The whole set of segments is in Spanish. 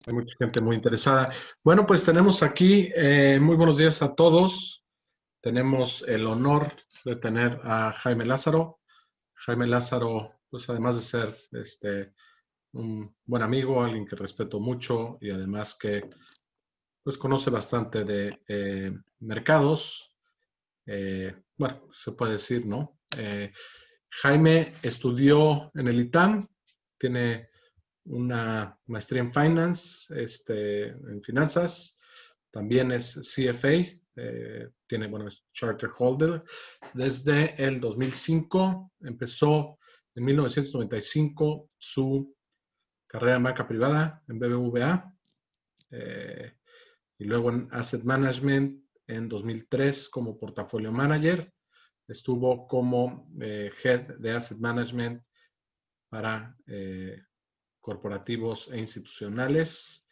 Hay mucha gente muy interesada. Bueno, pues tenemos aquí, muy buenos días a todos. Tenemos el honor de tener a Jaime Lázaro. Jaime Lázaro, pues además de ser un buen amigo, alguien que respeto mucho y además que pues conoce bastante de mercados, bueno, se puede decir, ¿no? Jaime estudió en el ITAM, tiene una maestría en finance, en finanzas, también es CFA, tiene, bueno, es charter holder. Desde el 2005 empezó en 1995 su carrera en banca privada en BBVA, eh, y luego en Asset Management en 2003 como portafolio manager. Estuvo como Head de Asset Management para corporativos e institucionales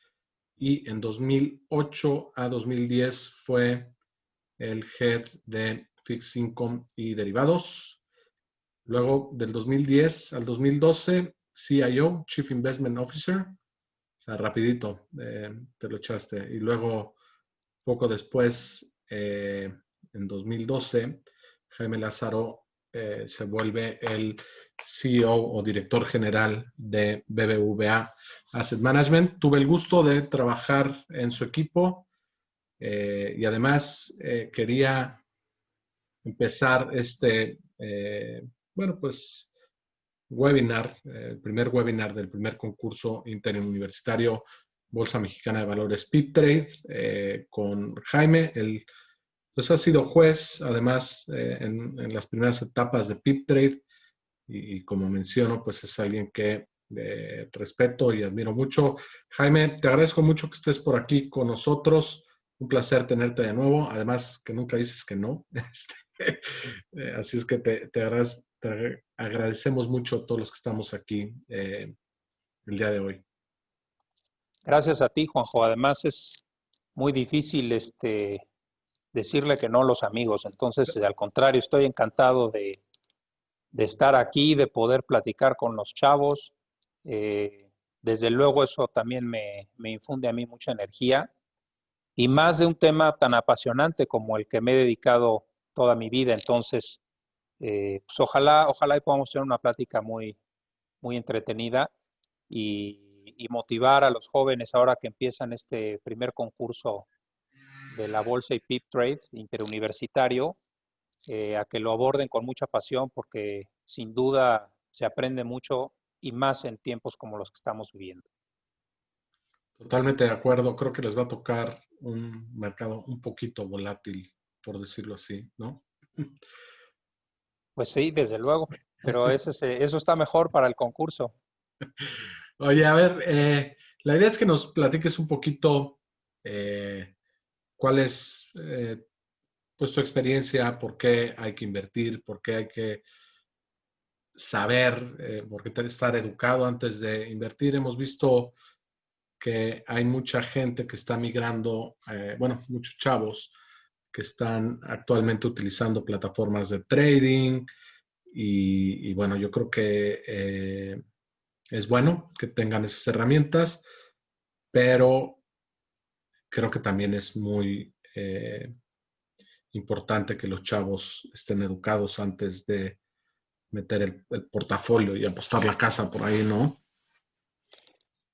y en 2008 a 2010 fue el Head de Fixed Income y Derivados. Luego del 2010 al 2012, CIO, Chief Investment Officer. O sea, rapidito, te lo echaste. Y luego, poco después, en 2012, Jaime Lázaro se vuelve el CEO o director general de BBVA Asset Management. Tuve el gusto de trabajar en su equipo y además quería empezar bueno, pues webinar, el primer webinar del primer concurso interuniversitario Bolsa Mexicana de Valores PIP Trade con Jaime. Él pues ha sido juez, además, en las primeras etapas de PIP Trade y como menciono, pues es alguien que respeto y admiro mucho. Jaime, te agradezco mucho que estés por aquí con nosotros. Un placer tenerte de nuevo. Además, que nunca dices que no. Así es que te agradecemos mucho a todos los que estamos aquí el día de hoy. Gracias a ti, Juanjo. Además es muy difícil decirle que no a los amigos. Entonces, al contrario, estoy encantado de estar aquí, de poder platicar con los chavos. Desde luego eso también me infunde a mí mucha energía y más de un tema tan apasionante como el que me he dedicado toda mi vida. Entonces, pues ojalá y podamos tener una plática muy entretenida y motivar a los jóvenes ahora que empiezan este primer concurso de la Bolsa y PIP Trade interuniversitario, a que lo aborden con mucha pasión porque sin duda se aprende mucho y más en tiempos como los que estamos viviendo. Totalmente de acuerdo. Creo que les va a tocar un mercado un poquito volátil, por decirlo así, ¿no? Pues sí, desde luego, pero eso está mejor para el concurso. Oye, a ver, la idea es que nos platiques un poquito eh, cuál es pues tu experiencia, por qué hay que invertir, por qué hay que saber, por qué estar educado antes de invertir. Hemos visto que hay mucha gente que está migrando, bueno, muchos chavos que están actualmente utilizando plataformas de trading y bueno, yo creo que es bueno que tengan esas herramientas, pero creo que también es muy importante que los chavos estén educados antes de meter el portafolio y apostar la casa por ahí, ¿no?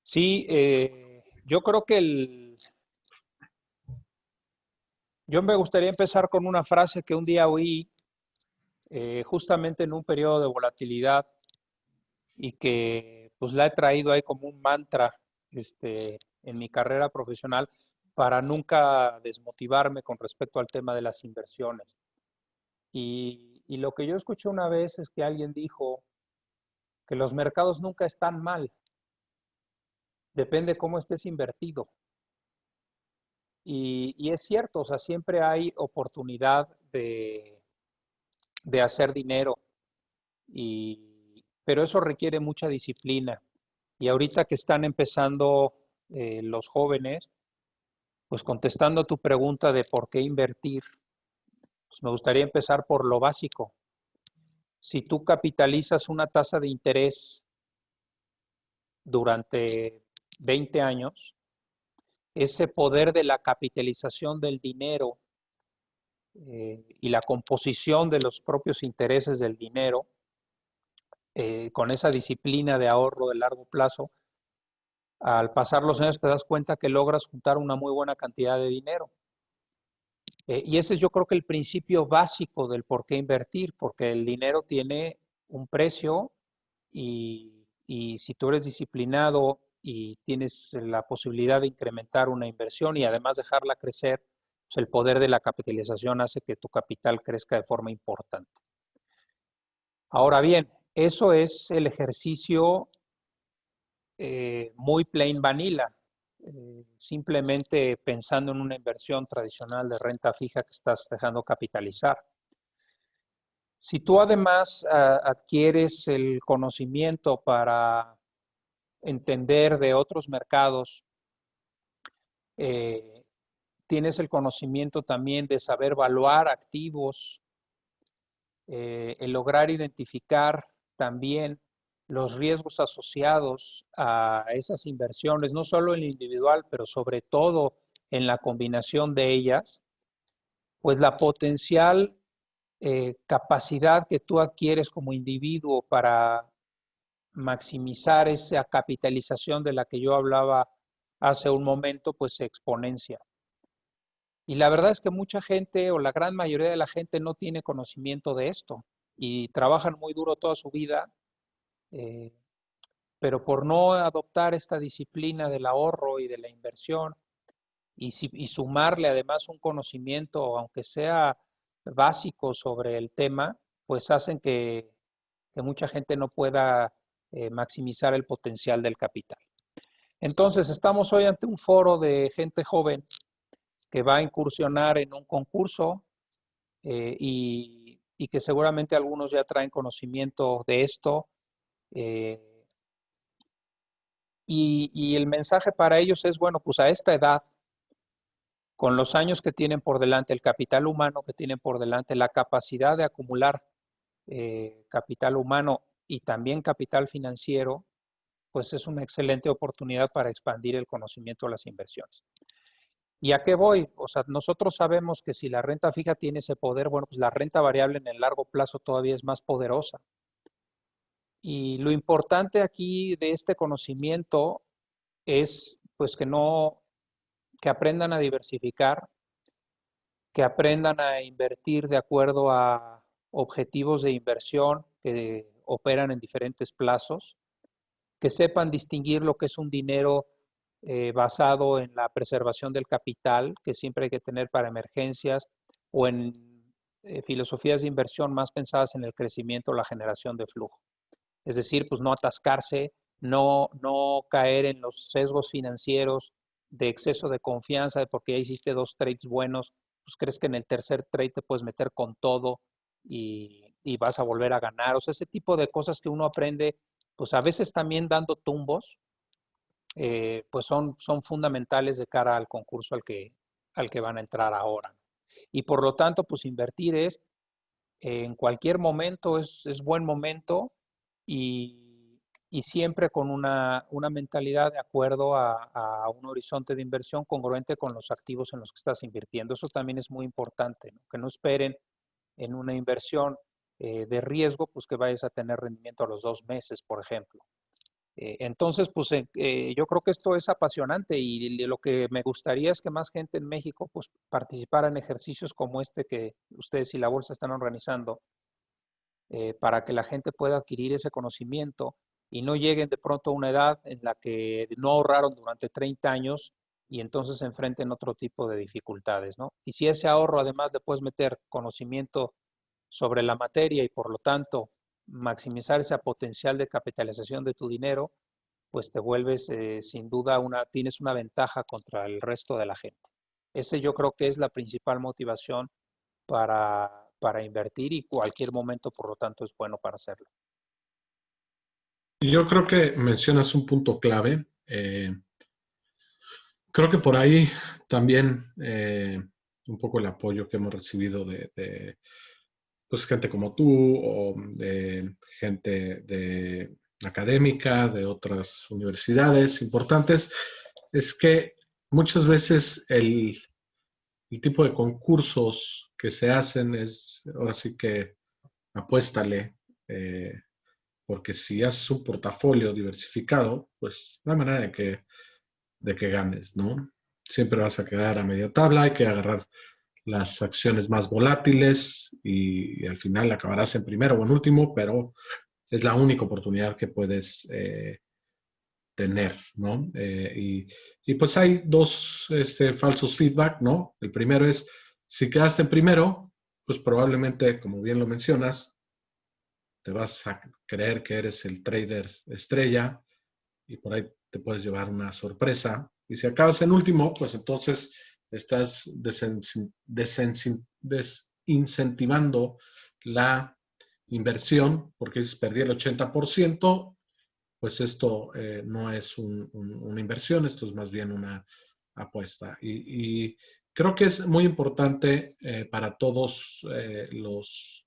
Sí, yo creo que yo me gustaría empezar con una frase que un día oí justamente en un periodo de volatilidad y que pues la he traído ahí como un mantra en mi carrera profesional para nunca desmotivarme con respecto al tema de las inversiones. Y lo que yo escuché una vez es que alguien dijo que los mercados nunca están mal, depende cómo estés invertido. Y es cierto, o sea, siempre hay oportunidad de hacer dinero, pero eso requiere mucha disciplina. Y ahorita que están empezando los jóvenes, pues contestando a tu pregunta de por qué invertir, pues me gustaría empezar por lo básico. Si tú capitalizas una tasa de interés durante 20 años, ese poder de la capitalización del dinero y la composición de los propios intereses del dinero, con esa disciplina de ahorro de largo plazo, al pasar los años te das cuenta que logras juntar una muy buena cantidad de dinero. Y ese es, yo creo, que el principio básico del por qué invertir, porque el dinero tiene un precio y si tú eres disciplinado y tienes la posibilidad de incrementar una inversión y además dejarla crecer, pues el poder de la capitalización hace que tu capital crezca de forma importante. Ahora bien, eso es el ejercicio muy plain vanilla, simplemente pensando en una inversión tradicional de renta fija que estás dejando capitalizar. Si tú además adquieres el conocimiento para entender de otros mercados, tienes el conocimiento también de saber evaluar activos, el lograr identificar también los riesgos asociados a esas inversiones, no solo en lo individual, pero sobre todo en la combinación de ellas, pues la potencial capacidad que tú adquieres como individuo para maximizar esa capitalización de la que yo hablaba hace un momento, pues se exponencia. Y la verdad es que mucha gente o la gran mayoría de la gente no tiene conocimiento de esto y trabajan muy duro toda su vida, eh, pero por no adoptar esta disciplina del ahorro y de la inversión y sumarle además un conocimiento, aunque sea básico sobre el tema, pues hacen que mucha gente no pueda maximizar el potencial del capital. Entonces, estamos hoy ante un foro de gente joven que va a incursionar en un concurso y que seguramente algunos ya traen conocimiento de esto. Y el mensaje para ellos es, bueno, pues a esta edad, con los años que tienen por delante, el capital humano que tienen por delante, la capacidad de acumular capital humano y también capital financiero, pues es una excelente oportunidad para expandir el conocimiento de las inversiones. ¿Y a qué voy? O sea, nosotros sabemos que si la renta fija tiene ese poder, bueno, pues la renta variable en el largo plazo todavía es más poderosa. Y lo importante aquí de este conocimiento es pues que aprendan a diversificar, que aprendan a invertir de acuerdo a objetivos de inversión que operan en diferentes plazos, que sepan distinguir lo que es un dinero basado en la preservación del capital, que siempre hay que tener para emergencias, o en filosofías de inversión más pensadas en el crecimiento o la generación de flujo. Es decir, pues no atascarse, no caer en los sesgos financieros de exceso de confianza, de porque ya hiciste 2 trades buenos, pues crees que en el tercer trade te puedes meter con todo y vas a volver a ganar. O sea, ese tipo de cosas que uno aprende, pues a veces también dando tumbos, pues son fundamentales de cara al concurso al que van a entrar ahora. Y por lo tanto, pues invertir en cualquier momento es buen momento y siempre con una mentalidad de acuerdo a un horizonte de inversión congruente con los activos en los que estás invirtiendo. Eso también es muy importante, ¿no? Que no esperen en una inversión de riesgo, pues que vayas a tener rendimiento a los 2 meses, por ejemplo. Entonces, pues yo creo que esto es apasionante y lo que me gustaría es que más gente en México pues participara en ejercicios como este que ustedes y la bolsa están organizando para que la gente pueda adquirir ese conocimiento y no lleguen de pronto a una edad en la que no ahorraron durante 30 años y entonces se enfrenten otro tipo de dificultades, ¿no? Y si ese ahorro además le puedes meter conocimiento sobre la materia y por lo tanto maximizar ese potencial de capitalización de tu dinero, pues te vuelves sin duda tienes una ventaja contra el resto de la gente. Ese yo creo que es la principal motivación para invertir y cualquier momento, por lo tanto, es bueno para hacerlo. Yo creo que mencionas un punto clave. Creo que por ahí también un poco el apoyo que hemos recibido de pues, gente como tú o de gente académica de otras universidades importantes es que muchas veces el tipo de concursos que se hacen es, ahora sí que apuéstale, porque si haces un portafolio diversificado, pues no hay manera de que ganes, ¿no? Siempre vas a quedar a media tabla, hay que agarrar las acciones más volátiles y al final acabarás en primero o en último, pero es la única oportunidad que puedes tener, ¿no? Y pues hay dos falsos feedback, ¿no? El primero es, si quedaste en primero, pues probablemente, como bien lo mencionas, te vas a creer que eres el trader estrella y por ahí te puedes llevar una sorpresa. Y si acabas en último, pues entonces estás desincentivando la inversión porque si perdí el 80%, pues esto no es una inversión, esto es más bien una apuesta. Y creo que es muy importante para todos los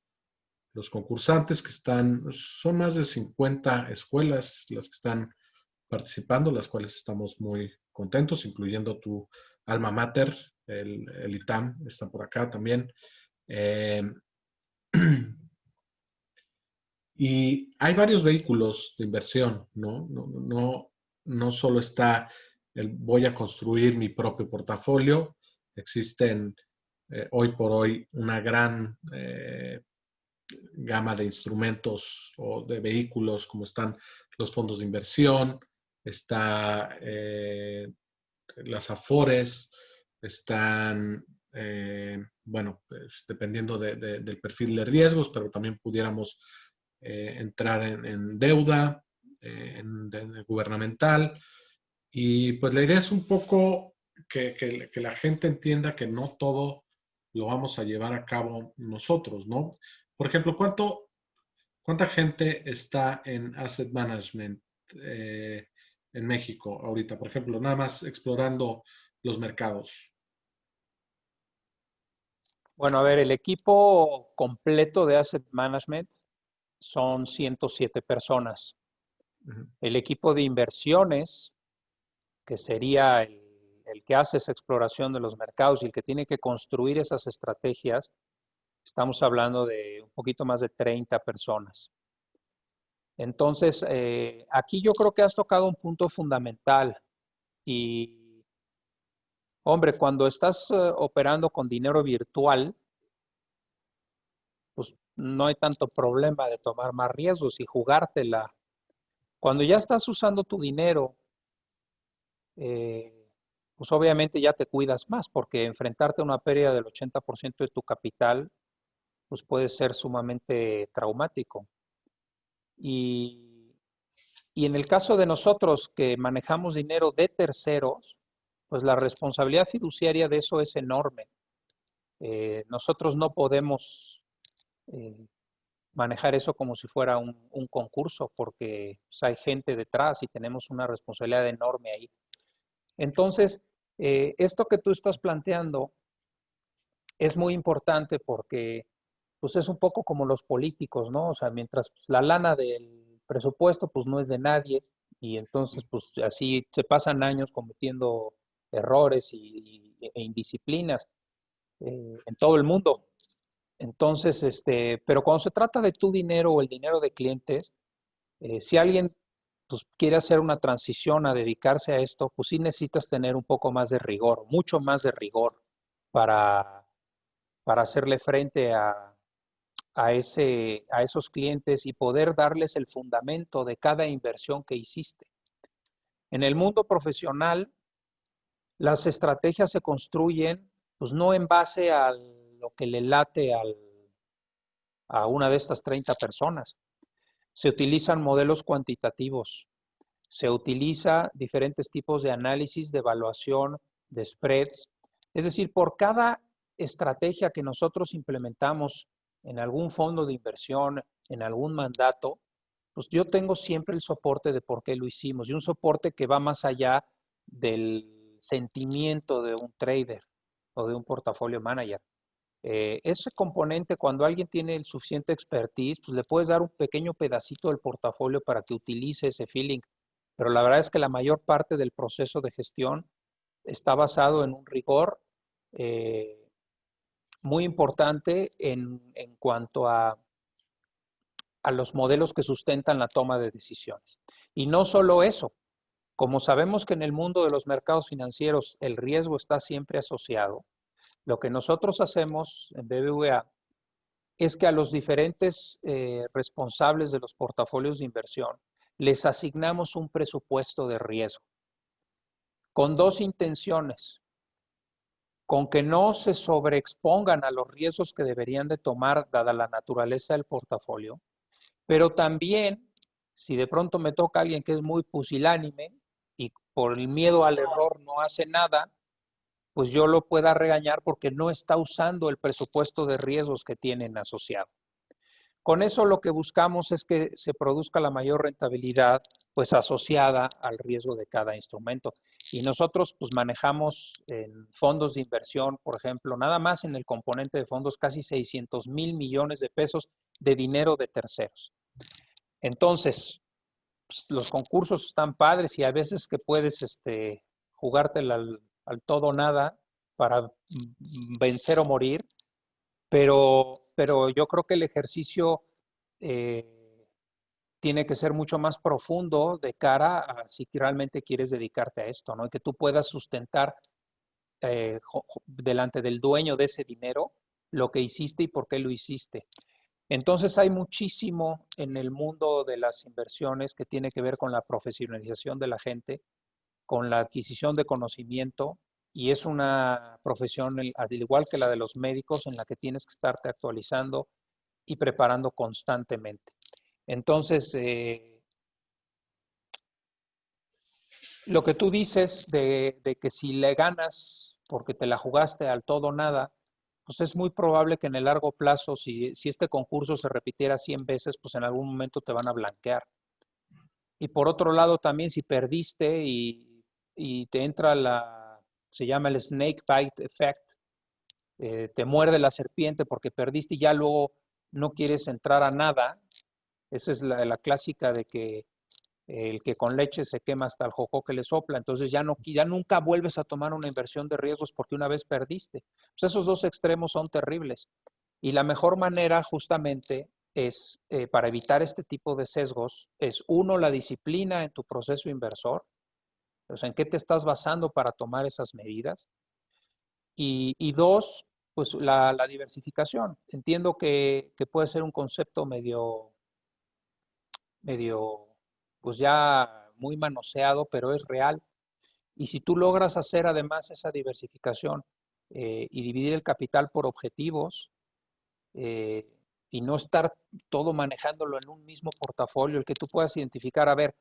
concursantes que están, son más de 50 escuelas las que están participando, las cuales estamos muy contentos, incluyendo tu alma mater, el ITAM, está por acá también. Eh, y hay varios vehículos de inversión, ¿no? No solo está el voy a construir mi propio portafolio, existen hoy por hoy una gran gama de instrumentos o de vehículos, como están los fondos de inversión, está las Afores, están, bueno, pues, dependiendo del perfil de riesgos, pero también pudiéramos entrar en deuda, en gubernamental. Y pues la idea es un poco que la gente entienda que no todo lo vamos a llevar a cabo nosotros, ¿no? Por ejemplo, ¿cuánta gente está en asset management en México ahorita? Por ejemplo, nada más explorando los mercados. Bueno, a ver, el equipo completo de Asset Management son 107 personas. Ujú. El equipo de inversiones, que sería el que hace esa exploración de los mercados y el que tiene que construir esas estrategias, estamos hablando de un poquito más de 30 personas. Entonces, aquí yo creo que has tocado un punto fundamental y, hombre, cuando estás operando con dinero virtual, pues no hay tanto problema de tomar más riesgos y jugártela. Cuando ya estás usando tu dinero, eh, pues obviamente ya te cuidas más, porque enfrentarte a una pérdida del 80% de tu capital, pues puede ser sumamente traumático. Y, y en el caso de nosotros que manejamos dinero de terceros, pues la responsabilidad fiduciaria de eso es enorme. Nosotros no podemos eh, manejar eso como si fuera un concurso, porque pues, hay gente detrás y tenemos una responsabilidad enorme ahí. Entonces, esto que tú estás planteando es muy importante porque pues es un poco como los políticos, ¿no? O sea, mientras pues, la lana del presupuesto pues no es de nadie y entonces pues así se pasan años cometiendo errores e indisciplinas en todo el mundo. Entonces, pero cuando se trata de tu dinero o el dinero de clientes, si alguien pues, quiere hacer una transición a dedicarse a esto, pues sí necesitas tener un poco más de rigor, mucho más de rigor para, para hacerle frente a esos clientes y poder darles el fundamento de cada inversión que hiciste. En el mundo profesional, las estrategias se construyen pues no en base a lo que le late a una de estas 30 personas. Se utilizan modelos cuantitativos, se utiliza diferentes tipos de análisis, de evaluación, de spreads. Es decir, por cada estrategia que nosotros implementamos en algún fondo de inversión, en algún mandato, pues yo tengo siempre el soporte de por qué lo hicimos y un soporte que va más allá del sentimiento de un trader o de un portafolio manager. Ese componente, cuando alguien tiene el suficiente expertise, pues le puedes dar un pequeño pedacito del portafolio para que utilice ese feeling. Pero la verdad es que la mayor parte del proceso de gestión está basado en un rigor muy importante en cuanto a los modelos que sustentan la toma de decisiones. Y no solo eso, como sabemos que en el mundo de los mercados financieros el riesgo está siempre asociado, lo que nosotros hacemos en BBVA es que a los diferentes responsables de los portafolios de inversión les asignamos un presupuesto de riesgo con dos intenciones: con que no se sobreexpongan a los riesgos que deberían de tomar dada la naturaleza del portafolio, pero también, si de pronto me toca alguien que es muy pusilánime y por el miedo al error no hace nada, pues yo lo pueda regañar porque no está usando el presupuesto de riesgos que tienen asociado. Con eso lo que buscamos es que se produzca la mayor rentabilidad pues asociada al riesgo de cada instrumento. Y nosotros pues manejamos en fondos de inversión, por ejemplo, nada más en el componente de fondos casi 600,000 millones de pesos de dinero de terceros. Entonces, pues, los concursos están padres y a veces que puedes jugártela al todo o nada para vencer o morir, pero yo creo que el ejercicio tiene que ser mucho más profundo de cara a si realmente quieres dedicarte a esto, ¿no? Y que tú puedas sustentar delante del dueño de ese dinero lo que hiciste y por qué lo hiciste. Entonces hay muchísimo en el mundo de las inversiones que tiene que ver con la profesionalización de la gente, con la adquisición de conocimiento, y es una profesión, al igual que la de los médicos, en la que tienes que estarte actualizando y preparando constantemente. Entonces, lo que tú dices de que si le ganas porque te la jugaste al todo o nada, pues es muy probable que en el largo plazo, si este concurso se repitiera 100 veces, pues en algún momento te van a blanquear. Y por otro lado, también si perdiste y te entra se llama el snake bite effect, te muerde la serpiente porque perdiste y ya luego no quieres entrar a nada. Esa es la clásica de que el que con leche se quema hasta el jojo que le sopla. Entonces ya nunca vuelves a tomar una inversión de riesgos porque una vez perdiste. Pues esos dos extremos son terribles. Y la mejor manera justamente es, para evitar este tipo de sesgos, es uno, la disciplina en tu proceso inversor, o sea, en qué te estás basando para tomar esas medidas. Y dos, pues la diversificación. Entiendo que puede ser un concepto medio, pues ya muy manoseado, pero es real. Y si tú logras hacer además esa diversificación y dividir el capital por objetivos eh, y no estar todo manejándolo en un mismo portafolio, el que tú puedas identificar, a ver,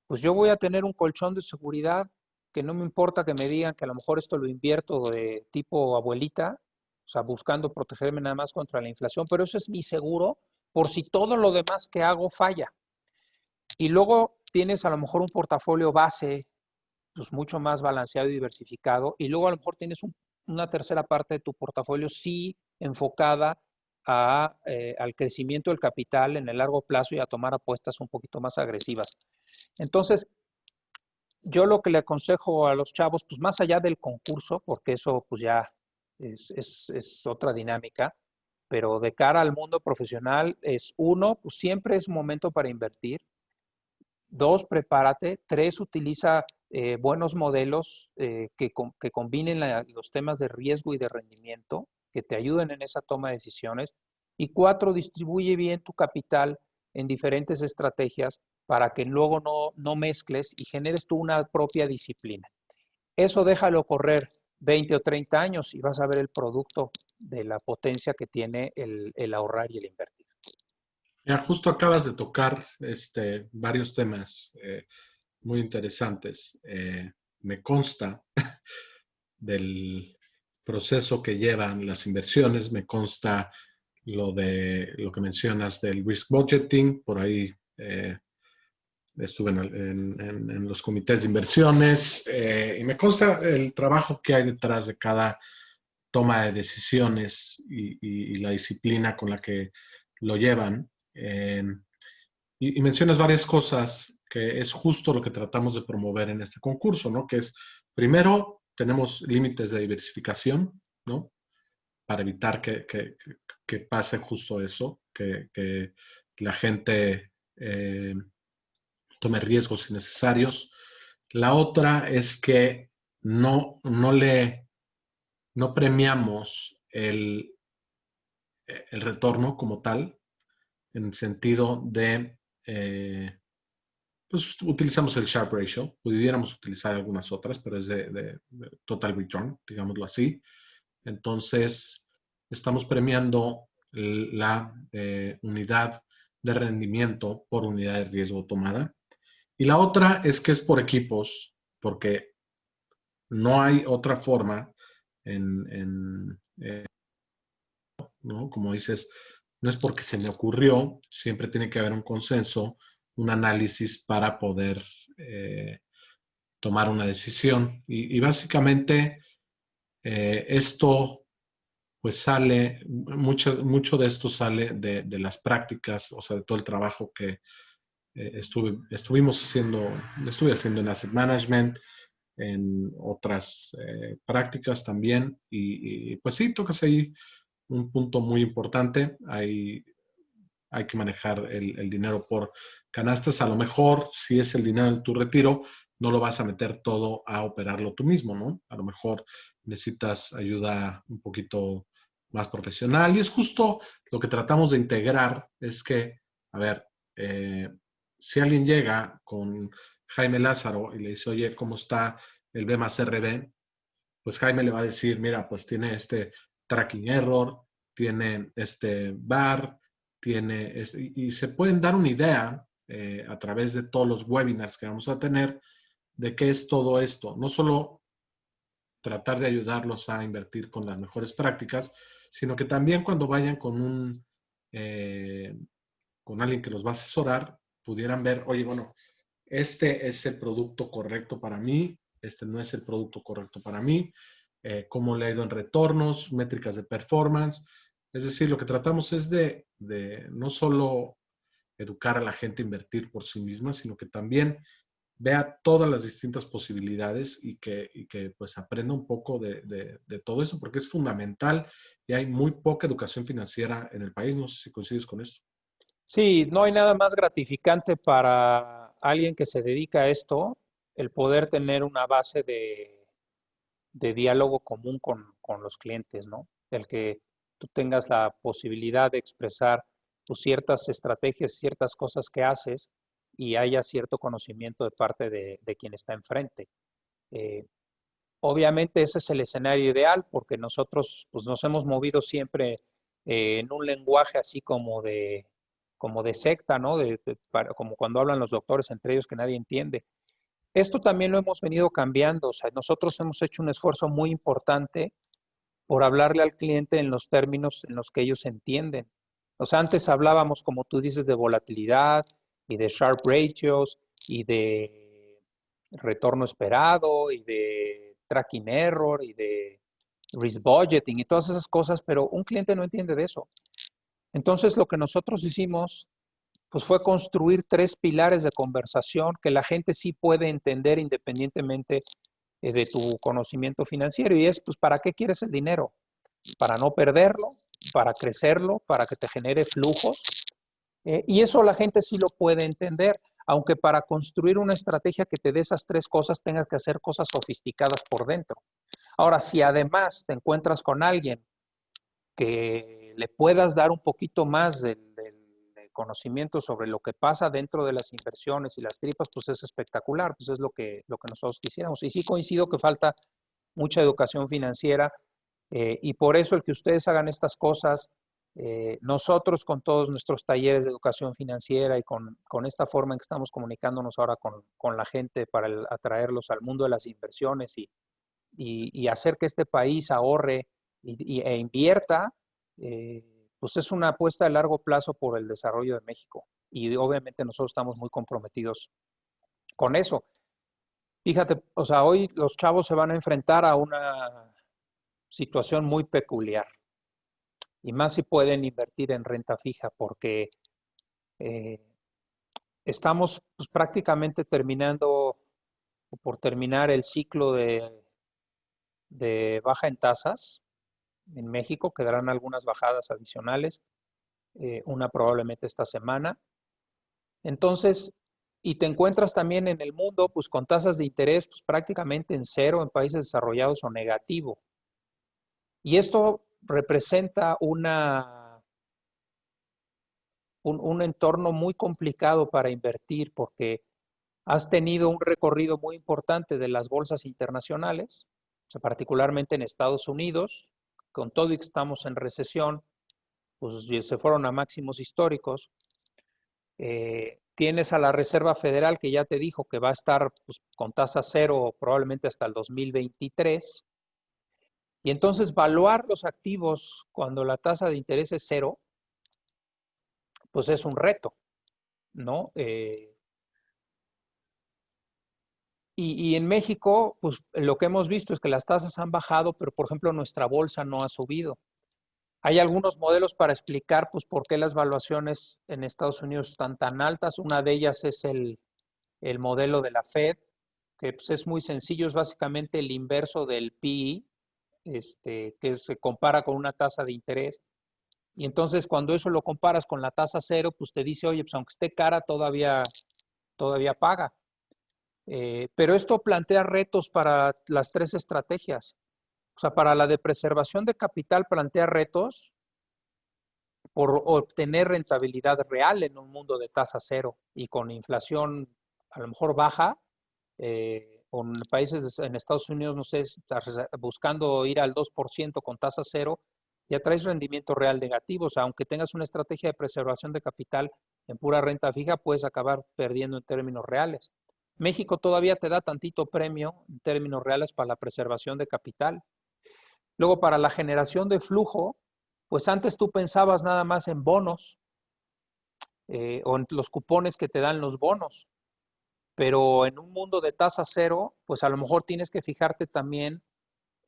pues yo voy a tener un colchón de seguridad que no me importa que me digan que a lo mejor esto lo invierto de tipo abuelita, o sea, buscando protegerme nada más contra la inflación, pero eso es mi seguro por si todo lo demás que hago falla. Y luego tienes a lo mejor un portafolio base pues mucho más balanceado y diversificado, y luego a lo mejor tienes una tercera parte de tu portafolio sí enfocada al crecimiento del capital en el largo plazo y a tomar apuestas un poquito más agresivas. Entonces, yo lo que le aconsejo a los chavos, pues más allá del concurso, porque eso pues ya es otra dinámica, pero de cara al mundo profesional es uno, pues siempre es momento para invertir. Dos, prepárate. Tres, utiliza buenos modelos que combinen los temas de riesgo y de rendimiento, que te ayuden en esa toma de decisiones. Y cuatro, distribuye bien tu capital en diferentes estrategias para que luego no mezcles y generes tú una propia disciplina. Eso déjalo correr 20 o 30 años y vas a ver el producto de la potencia que tiene el ahorrar y el invertir. Ya justo acabas de tocar varios temas muy interesantes. Me consta del proceso que llevan las inversiones, me consta lo que mencionas del risk budgeting, por ahí estuve en los comités de inversiones y me consta el trabajo que hay detrás de cada toma de decisiones y la disciplina con la que lo llevan. Y mencionas varias cosas que es justo lo que tratamos de promover en este concurso, ¿no? Que es Primero, tenemos límites de diversificación, ¿no? Para evitar que pase justo eso, que la gente tome riesgos innecesarios. La otra es que no, no premiamos el retorno como tal, en el sentido de, pues utilizamos el Sharpe Ratio, pudiéramos utilizar algunas otras, pero es de Total Return, digámoslo así. Entonces, estamos premiando la unidad de rendimiento por unidad de riesgo tomada. Y la otra es que es por equipos, porque no hay otra forma ¿no? Como dices, no es porque se me ocurrió, siempre tiene que haber un consenso, un análisis para poder eh, tomar una decisión. Y básicamente esto pues sale, mucho de esto sale de las prácticas, o sea, de todo el trabajo que estuve haciendo en Asset Management, en otras prácticas también, y pues sí, tocas ahí un punto muy importante. Hay que manejar el dinero por canastas. A lo mejor, si es el dinero de tu retiro, no lo vas a meter todo a operarlo tú mismo, ¿no? A lo mejor necesitas ayuda un poquito más profesional. Y es justo lo que tratamos de integrar, es que, a ver, si alguien llega con Jaime Lázaro y le dice, oye, ¿cómo está el B más RB? Pues Jaime le va a decir, mira, pues tiene este tracking error, tiene este bar, y se pueden dar una idea a través de todos los webinars que vamos a tener de qué es todo esto. No solo tratar de ayudarlos a invertir con las mejores prácticas, sino que también cuando vayan con alguien que los va a asesorar, pudieran ver, oye, bueno, este es el producto correcto para mí, este no es el producto correcto para mí, cómo le ha ido en retornos, métricas de performance. Es decir, lo que tratamos es de no solo educar a la gente a invertir por sí misma, sino que también vea todas las distintas posibilidades y que pues aprenda un poco de todo eso, porque es fundamental y hay muy poca educación financiera en el país. No sé si coincides con esto. Sí, no hay nada más gratificante para alguien que se dedica a esto, el poder tener una base de diálogo común con los clientes, ¿no? El que tú tengas la posibilidad de expresar pues, ciertas estrategias, ciertas cosas que haces y haya cierto conocimiento de parte de quien está enfrente. Eh, Obviamente ese es el escenario ideal porque nosotros pues, nos hemos movido siempre en un lenguaje así como de secta, ¿no? Como cuando hablan los doctores entre ellos que nadie entiende. Esto también lo hemos venido cambiando, o sea, nosotros hemos hecho un esfuerzo muy importante por hablarle al cliente en los términos en los que ellos entienden. O sea, antes hablábamos, como tú dices, de volatilidad y de Sharpe ratios y de retorno esperado y de tracking error y de risk budgeting y todas esas cosas, pero un cliente no entiende de eso. Entonces, lo que nosotros hicimos pues fue construir tres pilares de conversación que la gente sí puede entender independientemente de tu conocimiento financiero. Y es, pues, ¿para qué quieres el dinero? Para no perderlo, para crecerlo, para que te genere flujos. Y eso la gente sí lo puede entender, aunque para construir una estrategia que te dé esas tres cosas tengas que hacer cosas sofisticadas por dentro. Ahora, si además te encuentras con alguien que le puedas dar un poquito más del conocimiento sobre lo que pasa dentro de las inversiones y las tripas, pues es espectacular, pues es lo que nosotros quisiéramos. Y sí coincido que falta mucha educación financiera y por eso el que ustedes hagan estas cosas, nosotros con todos nuestros talleres de educación financiera y con esta forma en que estamos comunicándonos ahora con la gente para atraerlos al mundo de las inversiones y hacer que este país ahorre e invierta, eh, pues es una apuesta a largo plazo por el desarrollo de México. Y obviamente nosotros estamos muy comprometidos con eso. Fíjate, o sea, hoy los chavos se van a enfrentar a una situación muy peculiar. Y más si pueden invertir en renta fija, porque eh, estamos pues, prácticamente terminando o por terminar el ciclo de baja en tasas en México. Quedarán algunas bajadas adicionales, una probablemente esta semana. Entonces, y te encuentras también en el mundo pues con tasas de interés pues, prácticamente en cero en países desarrollados o negativo. Y esto representa un entorno muy complicado para invertir porque has tenido un recorrido muy importante de las bolsas internacionales, o sea, particularmente en Estados Unidos, con todo y que estamos en recesión, pues se fueron a máximos históricos. Tienes a la Reserva Federal que ya te dijo que va a estar pues, con tasa cero probablemente hasta el 2023. Y entonces valuar los activos cuando la tasa de interés es cero, pues es un reto, ¿no? Y en México, pues lo que hemos visto es que las tasas han bajado, pero por ejemplo nuestra bolsa no ha subido. Hay algunos modelos para explicar pues, por qué las valuaciones en Estados Unidos están tan altas. Una de ellas es el modelo de la Fed, que pues, es muy sencillo, es básicamente el inverso del PI, que se compara con una tasa de interés. Y entonces cuando eso lo comparas con la tasa cero, pues te dice, oye, pues aunque esté cara, todavía paga. Pero esto plantea retos para las tres estrategias. O sea, para la de preservación de capital plantea retos por obtener rentabilidad real en un mundo de tasa cero y con inflación a lo mejor baja, o en países en Estados Unidos, no sé, buscando ir al 2% con tasa cero, ya traes rendimiento real negativo. O sea, aunque tengas una estrategia de preservación de capital en pura renta fija, puedes acabar perdiendo en términos reales. México todavía te da tantito premio en términos reales para la preservación de capital. Luego, para la generación de flujo, pues antes tú pensabas nada más en bonos o en los cupones que te dan los bonos, pero en un mundo de tasa cero, pues a lo mejor tienes que fijarte también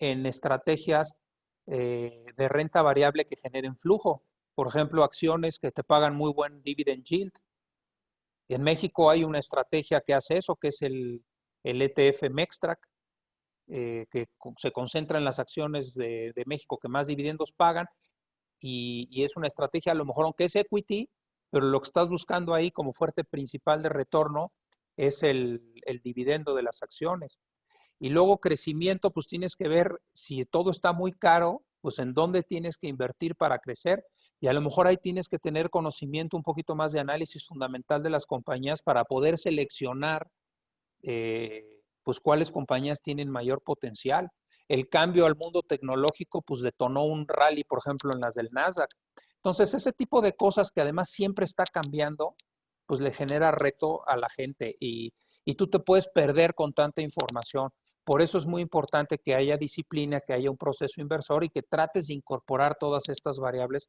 en estrategias de renta variable que generen flujo. Por ejemplo, acciones que te pagan muy buen dividend yield. En México hay una estrategia que hace eso, que es el ETF MEXTRAC, que se concentra en las acciones de México que más dividendos pagan y es una estrategia, a lo mejor aunque es equity, pero lo que estás buscando ahí como fuerte principal de retorno es el dividendo de las acciones. Y luego crecimiento, pues tienes que ver si todo está muy caro, pues en dónde tienes que invertir para crecer. Y a lo mejor ahí tienes que tener conocimiento, un poquito más de análisis fundamental de las compañías para poder seleccionar pues cuáles compañías tienen mayor potencial. El cambio al mundo tecnológico pues detonó un rally, por ejemplo, en las del Nasdaq. Entonces, ese tipo de cosas que además siempre está cambiando, pues le genera reto a la gente y tú te puedes perder con tanta información. Por eso es muy importante que haya disciplina, que haya un proceso inversor y que trates de incorporar todas estas variables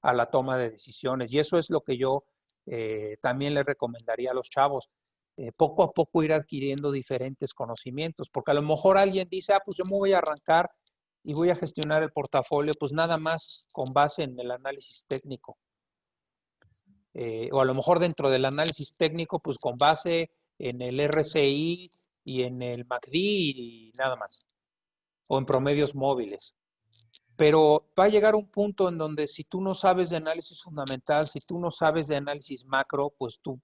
a la toma de decisiones. Y eso es lo que yo también le recomendaría a los chavos. Poco a poco ir adquiriendo diferentes conocimientos, porque a lo mejor alguien dice, pues yo me voy a arrancar y voy a gestionar el portafolio, pues nada más con base en el análisis técnico. O a lo mejor dentro del análisis técnico, pues con base en el RSI y en el MACD y nada más, o en promedios móviles. Pero va a llegar un punto en donde si tú no sabes de análisis fundamental, si tú no sabes de análisis macro, pues tu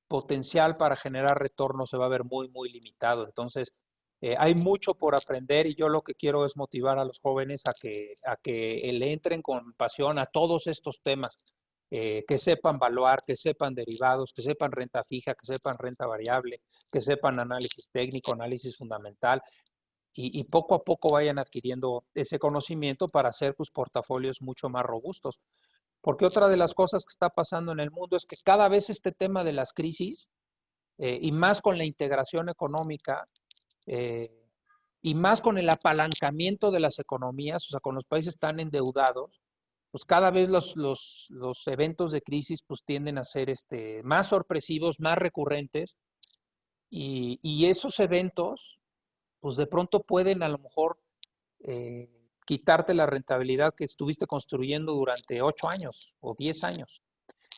potencial para generar retorno se va a ver muy, muy limitado. Entonces, hay mucho por aprender y yo lo que quiero es motivar a los jóvenes a que le entren con pasión a todos estos temas, que sepan valuar, que sepan derivados, que sepan renta fija, que sepan renta variable, que sepan análisis técnico, análisis fundamental y poco a poco vayan adquiriendo ese conocimiento para hacer tus portafolios mucho más robustos. Porque otra de las cosas que está pasando en el mundo es que cada vez este tema de las crisis, y más con la integración económica, eh, y más con el apalancamiento de las economías, o sea, con los países tan endeudados, pues cada vez los eventos de crisis pues tienden a ser más sorpresivos, más recurrentes, y esos eventos pues de pronto pueden a lo mejor eh, quitarte la rentabilidad que estuviste construyendo durante 8 años o 10 años.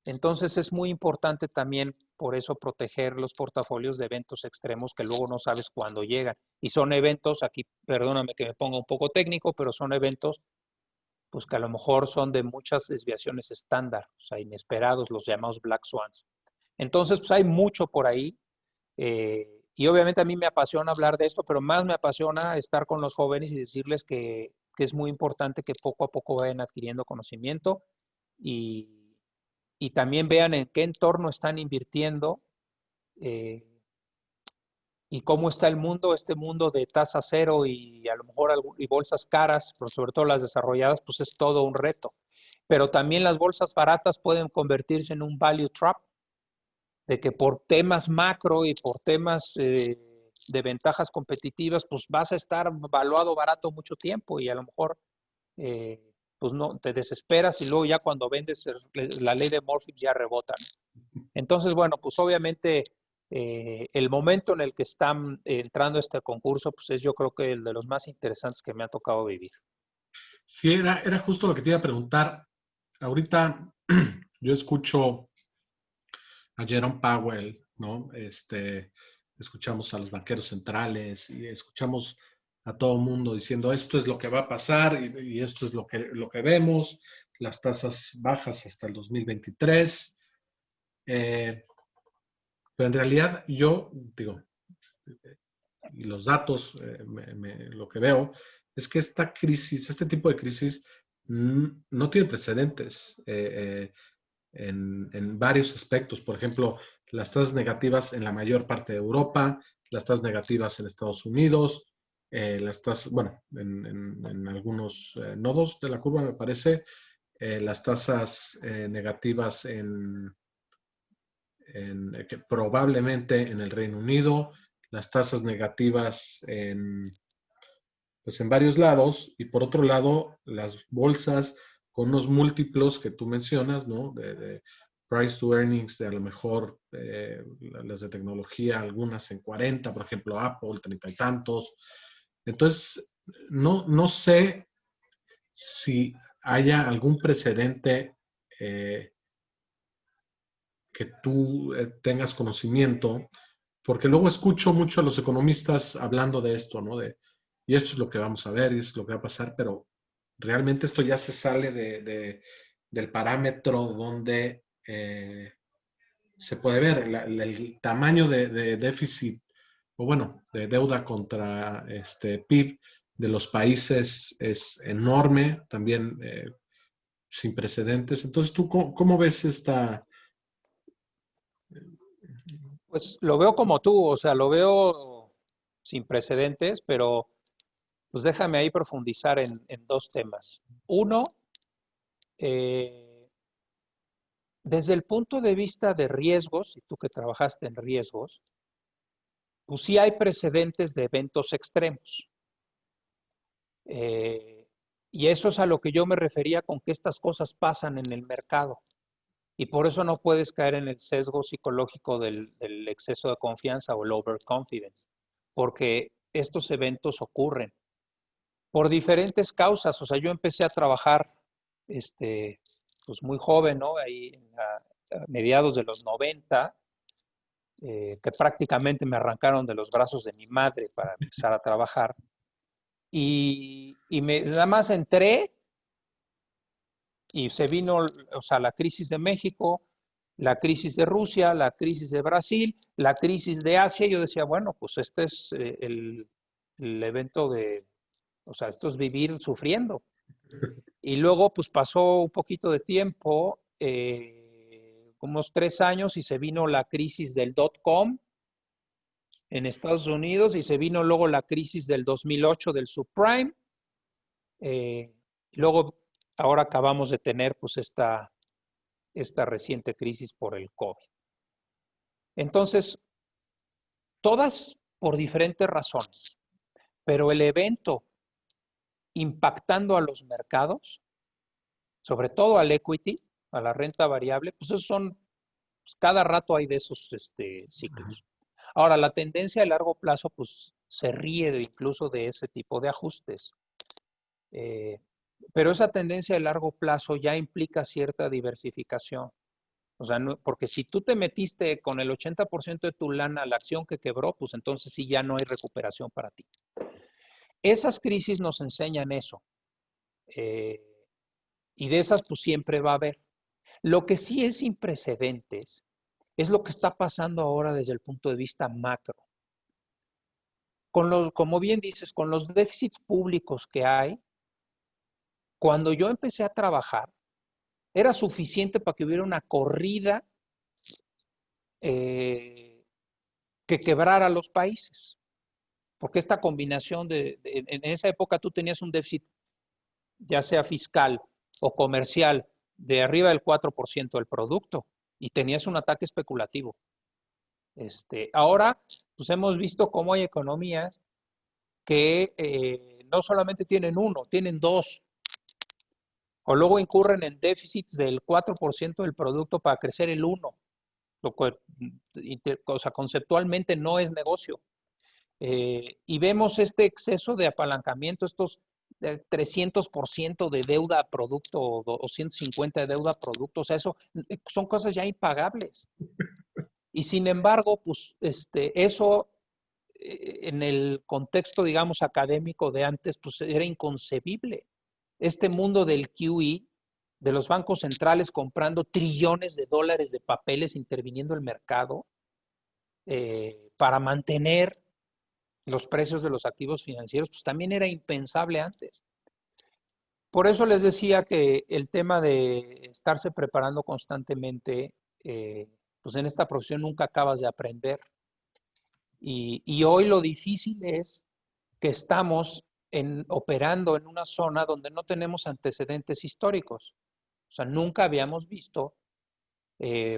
Entonces es muy importante también por eso proteger los portafolios de eventos extremos que luego no sabes cuándo llegan. Y son eventos, aquí perdóname que me ponga un poco técnico, pero son eventos pues que a lo mejor son de muchas desviaciones estándar, o sea, inesperados, los llamados Black Swans. Entonces, pues hay mucho por ahí. Y obviamente a mí me apasiona hablar de esto, pero más me apasiona estar con los jóvenes y decirles que es muy importante que poco a poco vayan adquiriendo conocimiento y, y también vean en qué entorno están invirtiendo eh, y cómo está el mundo, este mundo de tasa cero y a lo mejor y bolsas caras, pero sobre todo las desarrolladas, pues es todo un reto. Pero también las bolsas baratas pueden convertirse en un value trap, de que por temas macro y por temas de ventajas competitivas, pues vas a estar valuado barato mucho tiempo y a lo mejor pues no te desesperas y luego ya cuando vendes la ley de Murphy ya rebota, ¿no? Entonces, bueno, pues obviamente el momento en el que están entrando a este concurso, pues es yo creo que el de los más interesantes que me ha tocado vivir. Sí, era justo lo que te iba a preguntar. Ahorita yo escucho a Jerome Powell, ¿no? Escuchamos a los banqueros centrales y escuchamos a todo el mundo diciendo esto es lo que va a pasar y esto es lo que vemos, las tasas bajas hasta el 2023. Pero en realidad yo digo, y los datos, lo que veo, es que esta crisis, este tipo de crisis, no tiene precedentes en varios aspectos. Por ejemplo, las tasas negativas en la mayor parte de Europa, las tasas negativas en Estados Unidos, las tasas, bueno, en algunos nodos de la curva me parece, las tasas negativas que probablemente en el Reino Unido, las tasas negativas pues en varios lados, y por otro lado, las bolsas con unos múltiplos que tú mencionas, ¿no? De price to earnings, de a lo mejor las de tecnología, algunas en 40, por ejemplo, Apple, 30 y tantos. Entonces, no sé si haya algún precedente que tú tengas conocimiento, porque luego escucho mucho a los economistas hablando de esto, ¿no? Y esto es lo que vamos a ver, y esto es lo que va a pasar, pero realmente esto ya se sale del parámetro donde se puede ver el tamaño de déficit, o bueno, de deuda contra PIB de los países es enorme, también sin precedentes. Entonces, ¿tú cómo ves esta? Pues lo veo como tú, o sea, lo veo sin precedentes, pero pues déjame ahí profundizar en dos temas. Uno, eh, desde el punto de vista de riesgos, y tú que trabajaste en riesgos, pues sí hay precedentes de eventos extremos. Eh, y eso es a lo que yo me refería con que estas cosas pasan en el mercado. Y por eso no puedes caer en el sesgo psicológico del exceso de confianza o el overconfidence, porque estos eventos ocurren por diferentes causas. O sea, yo empecé a trabajar pues muy joven, ¿no? Ahí a mediados de los 90, que prácticamente me arrancaron de los brazos de mi madre para empezar a trabajar. Nada más entré y se vino, o sea, la crisis de México, la crisis de Rusia, la crisis de Brasil, la crisis de Asia. Y yo decía, bueno, pues este es el evento de, o sea, esto es vivir sufriendo. Y luego, pues pasó un poquito de tiempo, como unos 3 años, y se vino la crisis del .com en Estados Unidos, y se vino luego la crisis del 2008 del subprime. Luego, ahora acabamos de tener pues esta reciente crisis por el COVID. Entonces, todas por diferentes razones, pero el evento impactando a los mercados, sobre todo al equity, a la renta variable, pues esos son, pues cada rato hay de esos ciclos. Ahora, la tendencia a largo plazo, pues se ríe incluso de ese tipo de ajustes. Pero esa tendencia de largo plazo ya implica cierta diversificación. O sea, porque si tú te metiste con el 80% de tu lana a la acción que quebró, pues entonces sí ya no hay recuperación para ti. Esas crisis nos enseñan eso. Y de esas pues siempre va a haber. Lo que sí es sin precedentes es lo que está pasando ahora desde el punto de vista macro. Como bien dices, con los déficits públicos que hay, cuando yo empecé a trabajar, era suficiente para que hubiera una corrida que quebrara los países. Porque esta combinación en esa época tú tenías un déficit, ya sea fiscal o comercial, de arriba del 4% del producto y tenías un ataque especulativo. Ahora, pues hemos visto cómo hay economías que no solamente tienen uno, tienen dos, o luego incurren en déficits del 4% del producto para crecer el 1%, lo cual, o sea, conceptualmente no es negocio. Y vemos este exceso de apalancamiento, estos 300% de deuda a producto o 150% de deuda a producto, o sea, eso son cosas ya impagables. Y sin embargo, pues eso en el contexto, digamos, académico de antes, pues era inconcebible. Este mundo del QE, de los bancos centrales comprando trillones de dólares de papeles, interviniendo el mercado para mantener los precios de los activos financieros, pues también era impensable antes. Por eso les decía que el tema de estarse preparando constantemente, pues en esta profesión nunca acabas de aprender. Y hoy lo difícil es que estamos operando en una zona donde no tenemos antecedentes históricos. O sea, nunca habíamos visto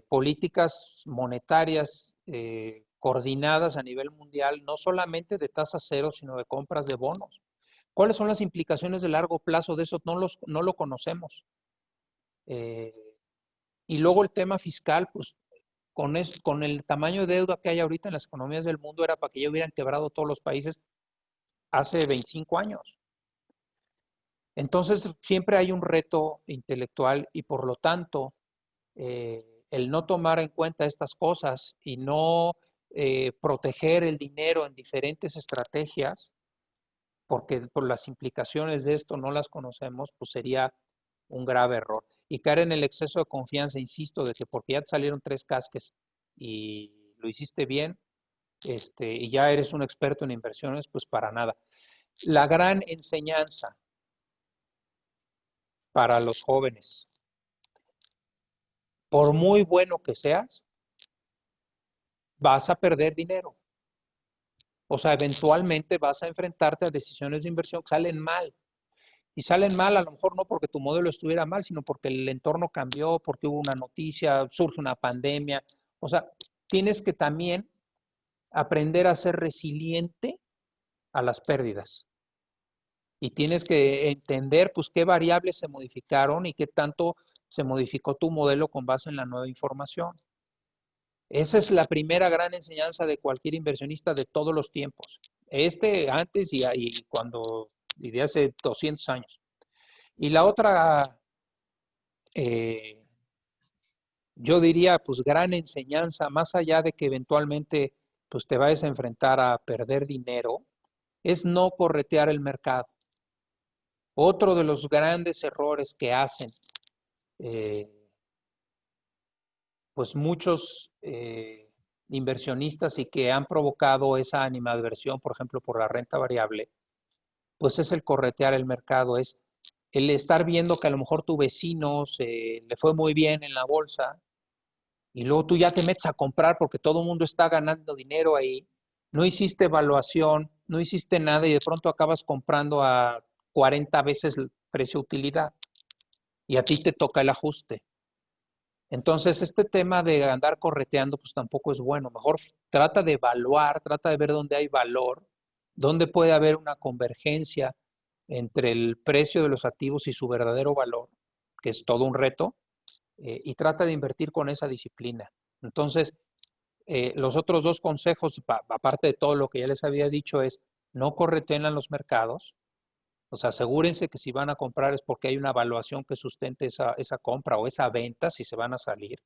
políticas monetarias coordinadas a nivel mundial, no solamente de tasa cero, sino de compras de bonos. ¿Cuáles son las implicaciones de largo plazo de eso? No lo conocemos. Y luego el tema fiscal, pues con el tamaño de deuda que hay ahorita en las economías del mundo, era para que ya hubieran quebrado todos los países hace 25 años. Entonces, siempre hay un reto intelectual y por lo tanto, el no tomar en cuenta estas cosas y no proteger el dinero en diferentes estrategias, porque por las implicaciones de esto no las conocemos, pues sería un grave error. Y caer en el exceso de confianza, insisto, de que porque ya te salieron 3 casques y lo hiciste bien, y ya eres un experto en inversiones, pues para nada. La gran enseñanza para los jóvenes, por muy bueno que seas, vas a perder dinero. O sea, eventualmente vas a enfrentarte a decisiones de inversión que salen mal. Y salen mal a lo mejor no porque tu modelo estuviera mal, sino porque el entorno cambió, porque hubo una noticia, surge una pandemia. O sea, tienes que también aprender a ser resiliente a las pérdidas. Y tienes que entender pues qué variables se modificaron y qué tanto se modificó tu modelo con base en la nueva información. Esa es la primera gran enseñanza de cualquier inversionista de todos los tiempos. Antes y cuando, y de hace 200 años. Y la otra, yo diría, pues gran enseñanza, más allá de que eventualmente pues te vayas a enfrentar a perder dinero, es no corretear el mercado. Otro de los grandes errores que hacen pues muchos inversionistas y que han provocado esa animadversión, por ejemplo, por la renta variable, pues es el corretear el mercado, es el estar viendo que a lo mejor tu vecino le fue muy bien en la bolsa y luego tú ya te metes a comprar porque todo el mundo está ganando dinero ahí, no hiciste evaluación, no hiciste nada y de pronto acabas comprando a 40 veces el precio-utilidad y a ti te toca el ajuste. Entonces, este tema de andar correteando, pues tampoco es bueno. Mejor trata de evaluar, trata de ver dónde hay valor, dónde puede haber una convergencia entre el precio de los activos y su verdadero valor, que es todo un reto, y trata de invertir con esa disciplina. Entonces, los otros dos consejos, aparte de todo lo que ya les había dicho, es no correteen en los mercados. O sea, asegúrense que si van a comprar es porque hay una evaluación que sustente esa compra o esa venta, si se van a salir.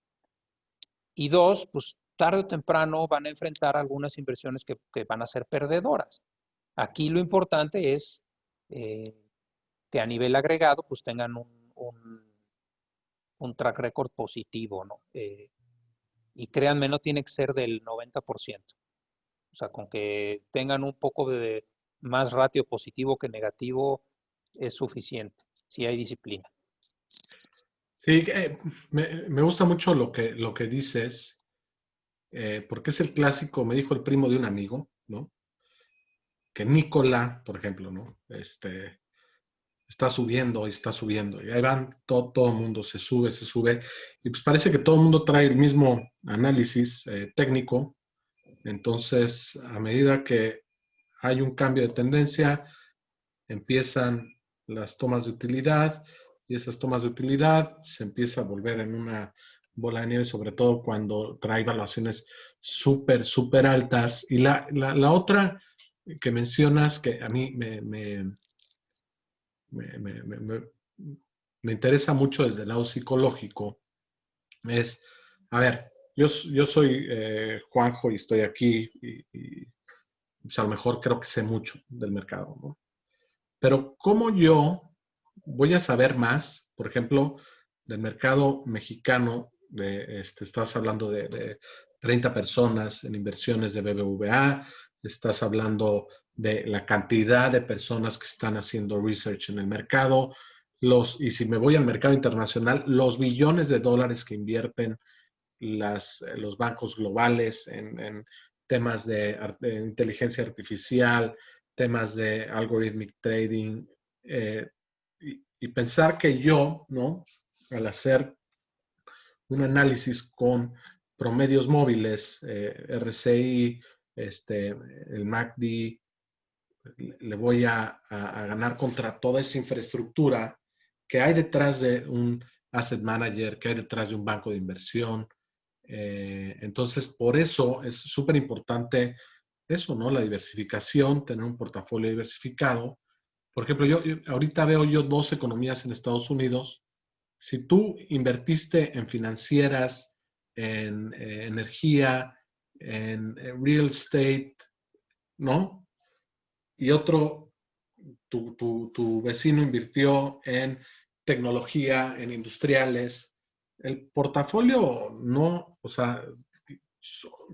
Y dos, pues tarde o temprano van a enfrentar algunas inversiones que van a ser perdedoras. Aquí lo importante es eh, que a nivel agregado pues tengan un track record positivo, ¿no? Y créanme, no tiene que ser del 90%. O sea, con que tengan un poco de más ratio positivo que negativo es suficiente, si hay disciplina. Sí, me gusta mucho lo que dices, porque es el clásico, me dijo el primo de un amigo, ¿no? Que Nicola, por ejemplo, ¿no? Está subiendo y está subiendo. Y ahí van, todo el mundo se sube, se sube. Y pues parece que todo el mundo trae el mismo análisis técnico. Entonces, a medida que hay un cambio de tendencia, empiezan las tomas de utilidad y esas tomas de utilidad se empieza a volver en una bola de nieve, sobre todo cuando trae valuaciones súper, súper altas. Y la otra que mencionas, que a mí me, me, me, me interesa mucho desde el lado psicológico, es, a ver, yo soy Juanjo y estoy aquí y pues a lo mejor creo que sé mucho del mercado, ¿no? Pero ¿cómo yo voy a saber más, por ejemplo, del mercado mexicano? Estás hablando de 30 personas en inversiones de BBVA, estás hablando de la cantidad de personas que están haciendo research en el mercado, y si me voy al mercado internacional, los billones de dólares que invierten los bancos globales en temas de inteligencia artificial, temas de algorithmic trading, y pensar que yo, ¿no? Al hacer un análisis con promedios móviles, RSI, el MACD, le voy a ganar contra toda esa infraestructura que hay detrás de un asset manager, que hay detrás de un banco de inversión. Entonces, por eso es súper importante eso, ¿no? La diversificación, tener un portafolio diversificado. Por ejemplo, ahorita veo yo dos economías en Estados Unidos. Si tú invertiste en financieras, en energía, en real estate, ¿no? Y otro, tu vecino invirtió en tecnología, en industriales. El portafolio no, o sea,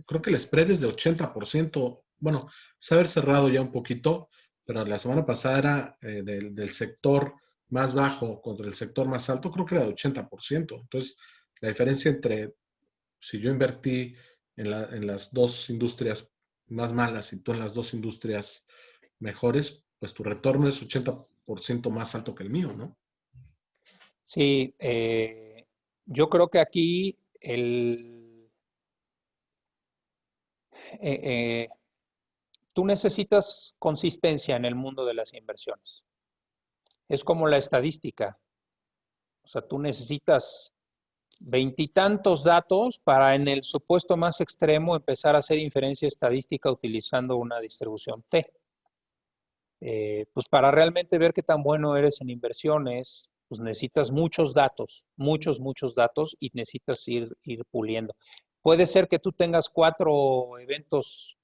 creo que el spread es de 80%. Bueno, se ha haber cerrado ya un poquito, pero la semana pasada era del sector más bajo contra el sector más alto, creo que era de 80%. Entonces, la diferencia entre si yo invertí en las dos industrias más malas y tú en las dos industrias mejores, pues tu retorno es 80% más alto que el mío, ¿no? Sí, yo creo que aquí eh, eh, tú necesitas consistencia en el mundo de las inversiones. Es como la estadística. O sea, tú necesitas veintitantos datos para en el supuesto más extremo empezar a hacer inferencia estadística utilizando una distribución T. Pues para realmente ver qué tan bueno eres en inversiones, pues necesitas muchos datos, muchos datos y necesitas ir puliendo. Puede ser que tú tengas 4 eventos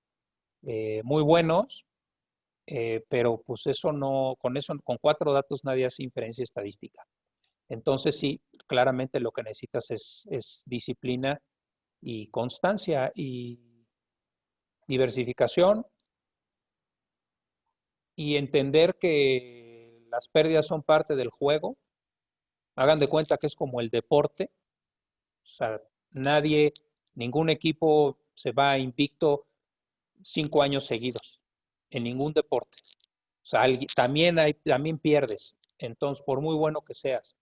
muy buenos, pero pues con 4 datos nadie hace inferencia estadística. Entonces sí, claramente lo que necesitas es disciplina y constancia y diversificación y entender que las pérdidas son parte del juego. Hagan de cuenta que es como el deporte. O sea, ningún equipo se va invicto 5 años seguidos en ningún deporte. O sea, también pierdes. Entonces, por muy bueno que seas.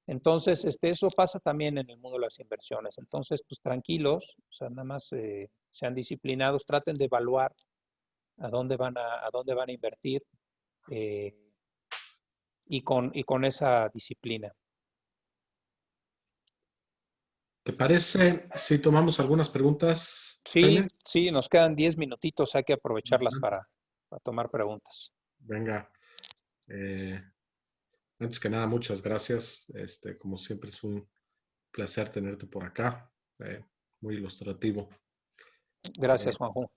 Entonces, eso pasa también en el mundo de las inversiones. Entonces, pues tranquilos, o sea, nada más sean disciplinados, traten de evaluar a dónde van a invertir eh, y con esa disciplina. ¿Te parece si tomamos algunas preguntas, Sí, Jaime? sí, nos quedan 10 minutitos, hay que aprovecharlas para tomar preguntas. Venga, eh, antes que nada, muchas gracias. Como siempre, es un placer tenerte por acá. Eh, muy ilustrativo. Gracias, Juanjo.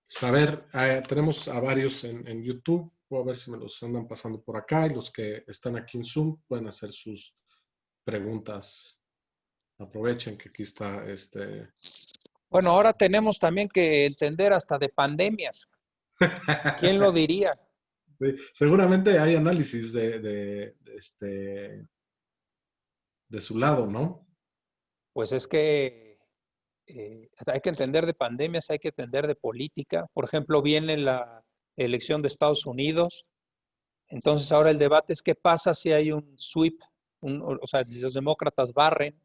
Pues, a ver, tenemos a varios en YouTube. Voy a ver si me los andan pasando por acá y los que están aquí en Zoom pueden hacer sus preguntas. Aprovechen que aquí está Bueno, ahora tenemos también que entender hasta de pandemias. ¿Quién lo diría? Sí, seguramente hay análisis de su lado, ¿no? Pues es que hay que entender de pandemias, hay que entender de política. Por ejemplo, viene la elección de Estados Unidos. Entonces ahora el debate es qué pasa si hay un sweep, o sea, si los demócratas barren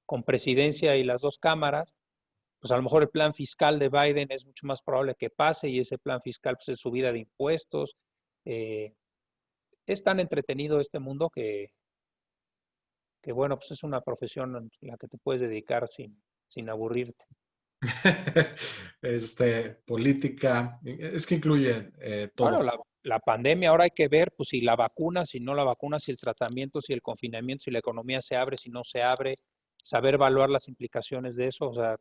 con presidencia y las dos cámaras, pues a lo mejor el plan fiscal de Biden es mucho más probable que pase y ese plan fiscal pues, es subida de impuestos. Eh, es tan entretenido este mundo que, bueno, pues es una profesión en la que te puedes dedicar sin aburrirte. Política, es que incluye Bueno, todo. la pandemia ahora hay que ver, pues si la vacuna, si no la vacuna, si el tratamiento, si el confinamiento, si la economía se abre, si no se abre, saber evaluar las implicaciones de eso. O sea,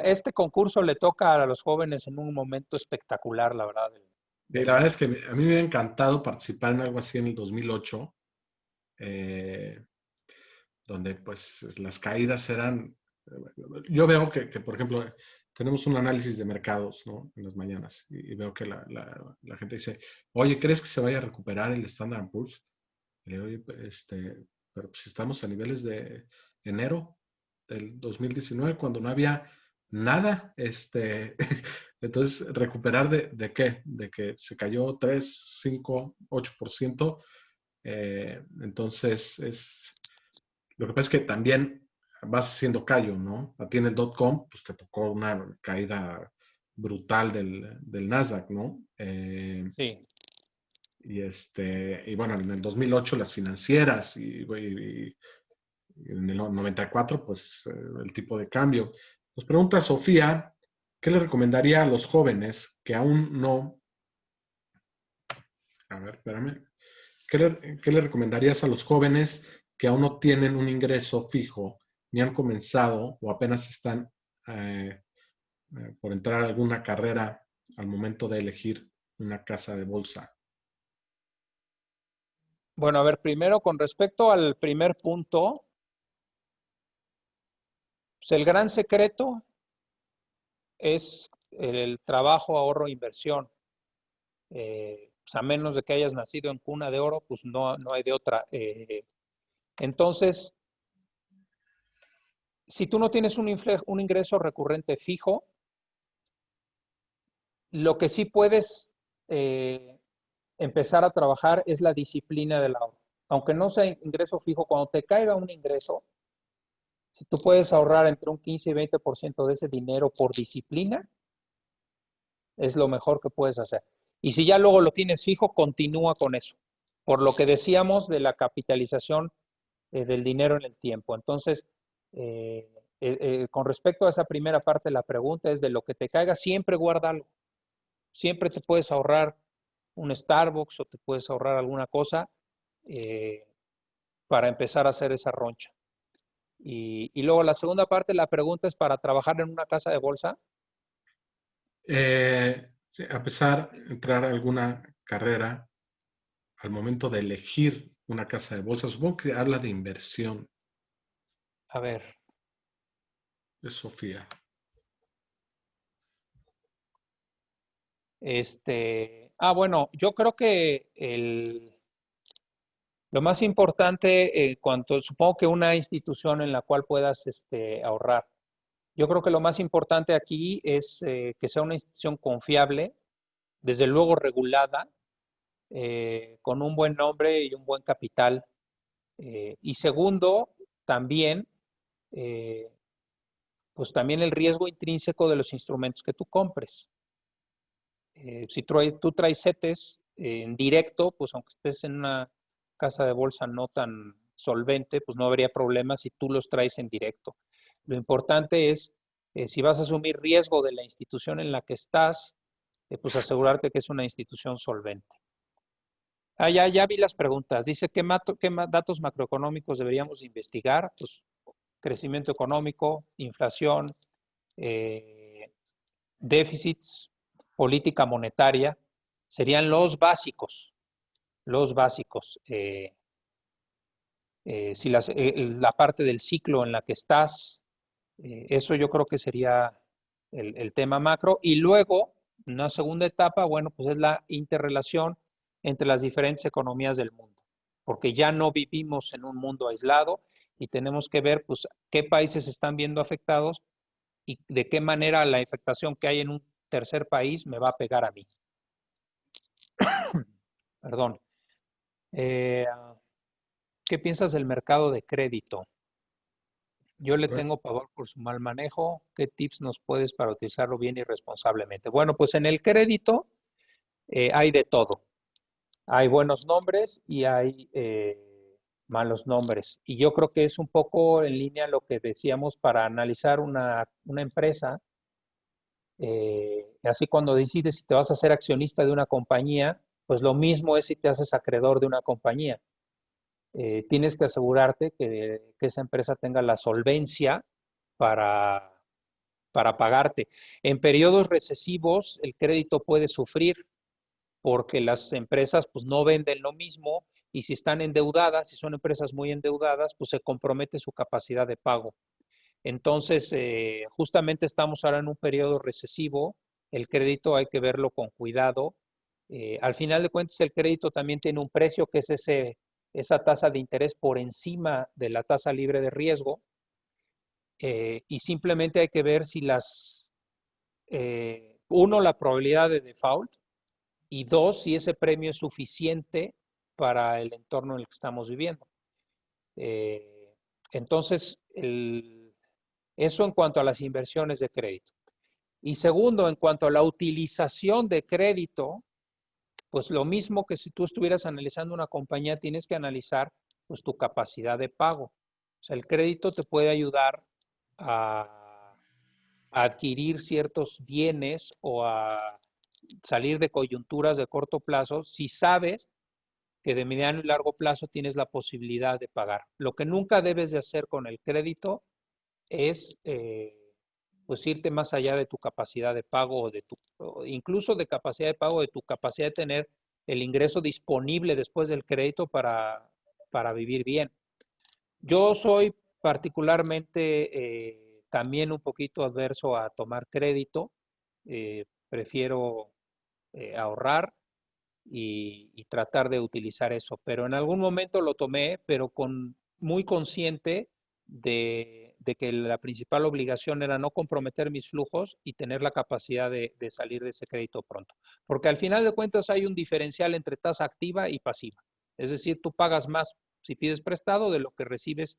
este concurso le toca a los jóvenes en un momento espectacular, la verdad, Y del la verdad es mundo. que a mí me ha encantado participar en algo así en el 2008, eh, donde pues las caídas eran, yo veo que, por ejemplo, tenemos un análisis de mercados, ¿no? En las mañanas y veo que la gente dice, oye, ¿crees que se vaya a recuperar el Standard Poor's? Y le digo, oye, pero pues estamos a niveles de enero del 2019, cuando no había nada, entonces recuperar de qué, de que se cayó 3, 5, 8%, entonces lo que pasa es que también vas haciendo callo, ¿no? A ti en el .com, pues te tocó una caída brutal del Nasdaq, ¿no? Sí. Y bueno, en el 2008 las financieras y en el 94, pues el tipo de cambio. Nos pregunta Sofía, ¿qué le recomendaría a los jóvenes que aún no... A ver, espérame. ¿Qué le recomendarías a los jóvenes que aún no tienen un ingreso fijo, ni han comenzado o apenas están por entrar a alguna carrera al momento de elegir una casa de bolsa? Bueno, a ver, primero con respecto al primer punto, pues el gran secreto es el trabajo, ahorro, inversión. Pues a menos de que hayas nacido en cuna de oro, pues no hay de otra. Entonces, si tú no tienes un ingreso recurrente fijo, lo que sí puedes empezar a trabajar es la disciplina del ahorro. Aunque no sea ingreso fijo, cuando te caiga un ingreso, si tú puedes ahorrar entre un 15 y 20% de ese dinero por disciplina, es lo mejor que puedes hacer. Y si ya luego lo tienes fijo, continúa con eso. Por lo que decíamos de la capitalización del dinero en el tiempo. Entonces, con respecto a esa primera parte de la pregunta, es de lo que te caiga, siempre guárdalo. Siempre te puedes ahorrar un Starbucks o te puedes ahorrar alguna cosa eh, para empezar a hacer esa roncha. Y luego la segunda parte de la pregunta es para trabajar en una casa de bolsa. Sí, a pesar de entrar a alguna carrera, al momento de elegir una casa de bolsa, supongo que habla de inversión, A ver, es Sofía. bueno, yo creo que lo más importante, supongo que una institución en la cual puedas ahorrar. Yo creo que lo más importante aquí es que sea una institución confiable, desde luego regulada, con un buen nombre y un buen capital. Y segundo, también, eh, pues también el riesgo intrínseco de los instrumentos que tú compres. Si tú traes CETES en directo, pues aunque estés en una casa de bolsa no tan solvente, pues no habría problema si tú los traes en directo. Lo importante es, si vas a asumir riesgo de la institución en la que estás, pues asegurarte que es una institución solvente. Ya vi las preguntas. Dice, ¿qué datos macroeconómicos deberíamos investigar? Pues crecimiento económico, inflación, déficits, política monetaria, serían los básicos, los básicos. Si la parte del ciclo en la que estás, eso yo creo que sería el tema macro. Y luego, una segunda etapa, bueno, pues es la interrelación entre las diferentes economías del mundo, porque ya no vivimos en un mundo aislado y tenemos que ver, pues, qué países están viendo afectados y de qué manera la afectación que hay en un tercer país me va a pegar a mí. Perdón. ¿Qué piensas del mercado de crédito? Yo le tengo pavor por su mal manejo. ¿Qué tips nos puedes para utilizarlo bien y responsablemente? Bueno, pues en el crédito hay de todo. Hay buenos nombres y hay malos nombres. Y yo creo que es un poco en línea lo que decíamos para analizar una empresa. Así cuando decides si te vas a ser accionista de una compañía, pues lo mismo es si te haces acreedor de una compañía. Tienes que asegurarte que esa empresa tenga la solvencia para, para pagarte. En periodos recesivos, el crédito puede sufrir porque las empresas pues, no venden lo mismo y si están endeudadas, si son empresas muy endeudadas, pues se compromete su capacidad de pago. Entonces, justamente estamos ahora en un periodo recesivo, el crédito hay que verlo con cuidado. Al final de cuentas, el crédito también tiene un precio que es esa tasa de interés por encima de la tasa libre de riesgo. Y simplemente hay que ver si uno, la probabilidad de default y dos, si ese premio es suficiente para el entorno en el que estamos viviendo. Entonces, eso en cuanto a las inversiones de crédito. Y segundo, en cuanto a la utilización de crédito, pues lo mismo que si tú estuvieras analizando una compañía, tienes que analizar pues tu capacidad de pago. O sea, el crédito te puede ayudar a adquirir ciertos bienes o a salir de coyunturas de corto plazo si sabes que de mediano y largo plazo tienes la posibilidad de pagar. Lo que nunca debes de hacer con el crédito es pues irte más allá de tu capacidad de pago o incluso de capacidad de pago, de tu capacidad de tener el ingreso disponible después del crédito para vivir bien. Yo soy particularmente también un poquito adverso a tomar crédito. Prefiero ahorrar y tratar de utilizar eso. Pero en algún momento lo tomé, pero muy consciente de que la principal obligación era no comprometer mis flujos y tener la capacidad de salir de ese crédito pronto. Porque al final de cuentas hay un diferencial entre tasa activa y pasiva. Es decir, tú pagas más si pides prestado de lo que recibes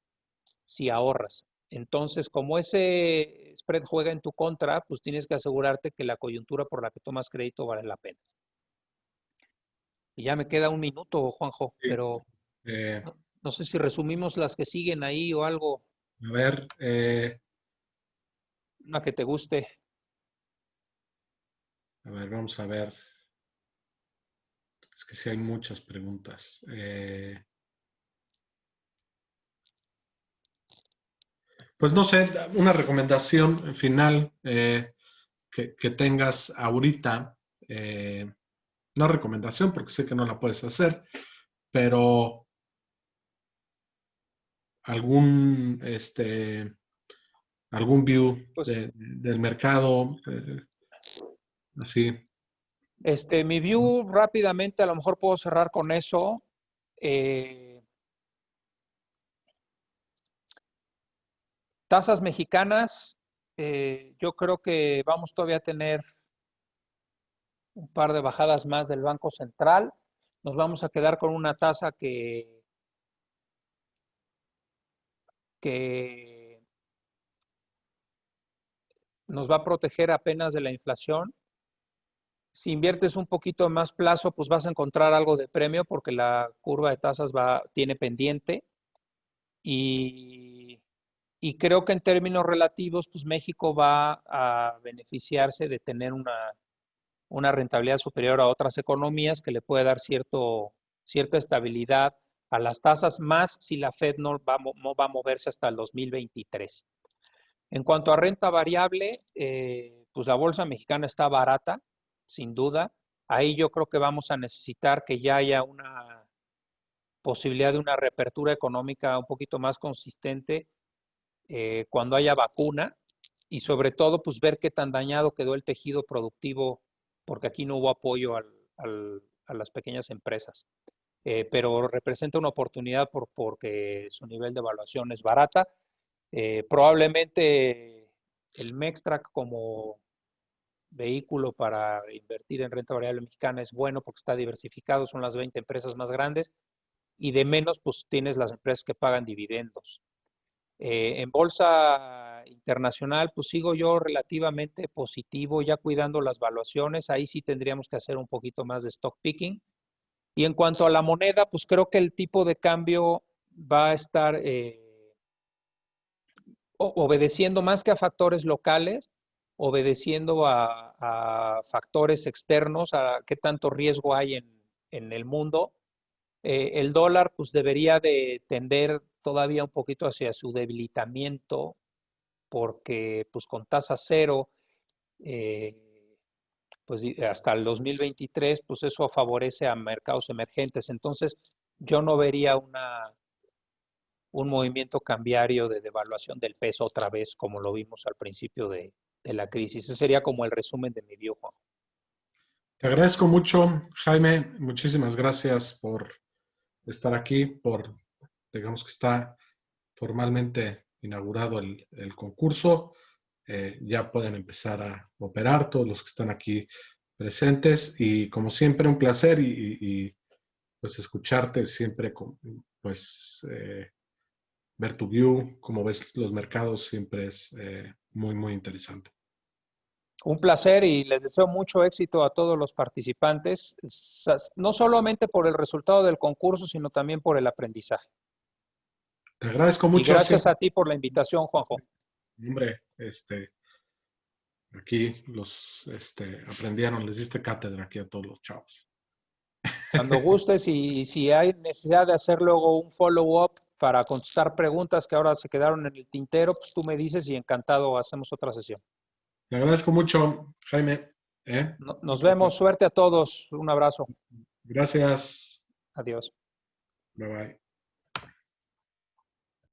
si ahorras. Entonces, como ese spread juega en tu contra, pues tienes que asegurarte que la coyuntura por la que tomas crédito vale la pena. Y ya me queda un minuto, Juanjo, Sí. pero no sé si resumimos las que siguen ahí o algo, A ver, una que te guste. vamos a ver. Es que sí hay muchas preguntas. Pues no sé, una recomendación final que tengas ahorita. Una recomendación, porque sé que no la puedes hacer, pero algún, algún view Pues, del mercado, así. mi view rápidamente, a lo mejor puedo cerrar con eso. Tasas mexicanas, yo creo que vamos todavía a tener un par de bajadas más del Banco Central. Nos vamos a quedar con una tasa que nos va a proteger apenas de la inflación. Si inviertes un poquito más plazo, pues vas a encontrar algo de premio porque la curva de tasas tiene pendiente. Y, y creo que en términos relativos, pues México va a beneficiarse de tener una rentabilidad superior a otras economías que le puede dar cierta estabilidad a las tasas, más si la Fed no va a moverse hasta el 2023. En cuanto a renta variable, pues la bolsa mexicana está barata, sin duda. Ahí yo creo que vamos a necesitar que ya haya una posibilidad de una reapertura económica un poquito más consistente cuando haya vacuna y sobre todo pues ver qué tan dañado quedó el tejido productivo, porque aquí no hubo apoyo a las pequeñas empresas. Pero representa una oportunidad porque su nivel de evaluación es barata. Probablemente el MEXTRAC como vehículo para invertir en renta variable mexicana es bueno porque está diversificado, son las 20 empresas más grandes y de menos pues tienes las empresas que pagan dividendos. En bolsa internacional pues sigo yo relativamente positivo, ya cuidando las valuaciones, ahí sí tendríamos que hacer un poquito más de stock picking. Y en cuanto a la moneda, pues creo que el tipo de cambio va a estar obedeciendo más que a factores locales, obedeciendo a factores externos, a qué tanto riesgo hay en el mundo. El dólar pues debería de tender todavía un poquito hacia su debilitamiento porque pues con tasa cero pues hasta el 2023 pues eso favorece a mercados emergentes. Entonces yo no vería un movimiento cambiario de devaluación del peso otra vez como lo vimos al principio de la crisis. Ese sería como el resumen de mi view, Juan. Te agradezco mucho, Jaime. Muchísimas gracias por estar aquí, digamos que está formalmente inaugurado el concurso. Ya pueden empezar a operar todos los que están aquí presentes y como siempre un placer y pues escucharte siempre, pues ver tu view, cómo ves los mercados siempre es muy, muy interesante. Un placer y les deseo mucho éxito a todos los participantes, no solamente por el resultado del concurso, sino también por el aprendizaje. Te agradezco Y mucho. gracias a ti por la invitación, Juanjo. Hombre, aquí aprendieron, les diste cátedra aquí a todos los chavos. Cuando gustes y si hay necesidad de hacer luego un follow-up para contestar preguntas que ahora se quedaron en el tintero, pues tú me dices y encantado hacemos otra sesión. Te agradezco mucho, Jaime. Nos vemos, suerte a todos, un abrazo. Gracias. Adiós. Bye bye.